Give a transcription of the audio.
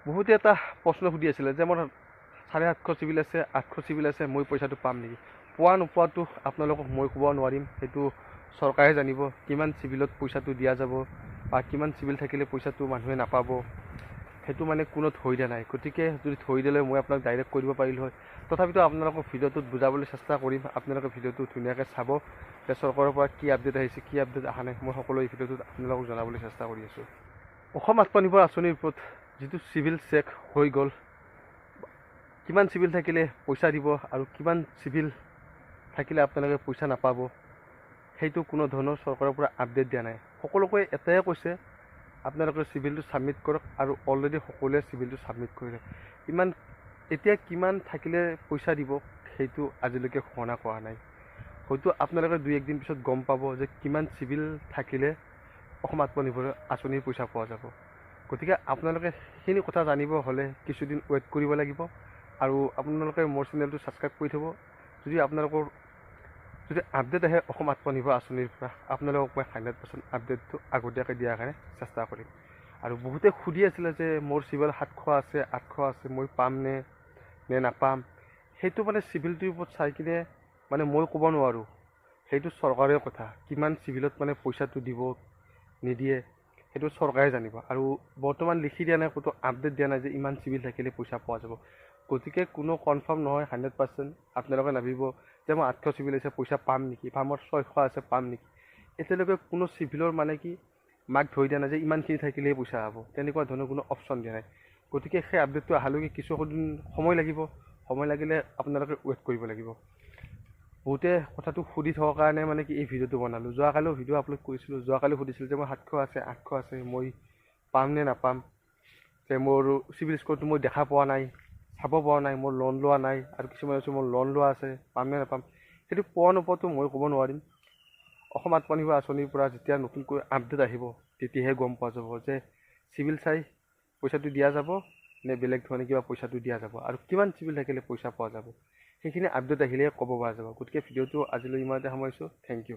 বহুতে এটা প্ৰশ্ন সুধি আছিলে যে মোৰ 750 চিভিল আছে, 800 চিভিল আছে, মই পইচাটো পাম নেকি? পোৱা নোপোৱাটো আপোনালোকক মই ক'ব নোৱাৰিম, সেইটো চৰকাৰে জানিব কিমান চিভিলত পইচাটো দিয়া যাব বা কিমান চিভিল থাকিলে পইচাটো মানুহে নাপাব। সেইটো মানে কোনো ধৰি দিয়া নাই। গতিকে যদি ধৰি দিলে মই আপোনাক ডাইৰেক্ট কৈ দিব পাৰিলোঁ হয়। তথাপিতো আপোনালোকক ভিডিঅ'টোত বুজাবলৈ চেষ্টা কৰিম। আপোনালোকে ভিডিঅ'টো ধুনীয়াকৈ চাব যে চৰকাৰৰ পৰা কি আপডেট আহিছে, কি আপডেট অহা নাই, মই সকলো এই ভিডিঅ'টোত আপোনালোকক জনাবলৈ চেষ্টা কৰি আছোঁ। অসম আত্মনিৰ্ভৰ আঁচনিৰ ওপৰত যিটো চিভিল চেক হৈ গ'ল, কিমান চিভিল থাকিলে পইচা দিব আৰু কিমান চিভিল থাকিলে আপোনালোকে পইচা নাপাব, সেইটো কোনো ধৰণৰ চৰকাৰৰ পৰা আপডেট দিয়া নাই। সকলোকে এটাই কৈছে আপোনালোকে চিভিলটো ছাবমিট কৰক, আৰু অলৰেডি সকলোৱে চিভিলটো ছাবমিট কৰিলে। এতিয়া কিমান থাকিলে পইচা দিব সেইটো আজিলৈকে ঘোষণা কৰা নাই। হয়তো আপোনালোকে 2-1 দিন পিছত গম পাব যে কিমান চিভিল থাকিলে অসম আত্মনিৰ্ভৰ আঁচনিৰ পইচা পোৱা যাব। গতিকে আপোনালোকে সেইখিনি কথা জানিব হ'লে কিছুদিন ৱেইট কৰিব লাগিব, আৰু আপোনালোকে মোৰ চেনেলটো ছাবস্ক্ৰাইব কৰি থ'ব। আপোনালোকৰ যদি আপডেট আহে অসম আত্মনিৰ্ভৰ আঁচনিৰ পৰা, আপোনালোকক মই 100% আপডেটটো আগতীয়াকৈ দিয়াৰ কাৰণে চেষ্টা কৰিম। আৰু বহুতে সুধি আছিলে যে মোৰ চিভিল 700 আছে, 800 আছে, মই পাম নে নাপাম। সেইটো মানে চিভিলটোৰ ওপৰত চাই কিনে মানে মই ক'ব নোৱাৰোঁ, সেইটো চৰকাৰৰ কথা। কিমান চিভিলত মানে পইচাটো দিব নিদিয়ে সেইটো চৰকাৰে জানিব। আৰু বৰ্তমান লিখি দিয়া নাই, ক'তো আপডেট দিয়া নাই যে ইমান চিভিল থাকিলে পইচা পোৱা যাব। গতিকে কোনো কনফাৰ্ম নহয় 100%। আপোনালোকে নাভাবিব যে মই 800 চিভিল আছে, পইচা পাম নেকি, বা মোৰ 600 আছে, পাম নেকি। এতিয়ালৈকে কোনো চিভিলৰ মানে কি মাক ধৰি দিয়া নাই যে ইমানখিনি থাকিলেই পইচা পাব, তেনেকুৱা ধৰণৰ কোনো অপশ্যন দিয়া নাই। গতিকে সেই আপডেটটো অহালৈকে কিছুদিন সময় লাগিব। সময় লাগিলে আপোনালোকে ৱেইট কৰিব লাগিব। বহুতে কথাটো সুধি থকাৰ কাৰণে মানে কি এই ভিডিঅ'টো বনালোঁ। যোৱাকালিও ভিডিঅ' আপলোড কৰিছিলোঁ। যোৱাকালি সুধিছিলোঁ যে মই 700 আছে, 800 আছে, মই পাম নে নাপাম, যে মোৰ চিভিল স্ক'ৰটো মই দেখা পোৱা নাই, চাব পৰা নাই, মোৰ লোন লোৱা নাই, আৰু কিছুমান আছে মোৰ লোন লোৱা আছে, পাম নে নাপাম। সেইটো পোৱা নোপোৱাটো মই ক'ব নোৱাৰিম। অসম আত্মনিৰ্ভৰ আঁচনিৰ পৰা যেতিয়া নতুনকৈ আপডেট আহিব তেতিয়াহে গম পোৱা যাব যে চিভিল চাই পইচাটো দিয়া যাব নে বেলেগ ধৰণে কিবা পইচাটো দিয়া যাব, আৰু কিমান চিভিল থাকিলে পইচা পোৱা যাব। সেইখিনি আপডেট আহিলে ক'ব পৰা যাব। গতিকে ভিডিঅ'টো আজিলৈ ইমানতে সামৰিছোঁ। Thank U.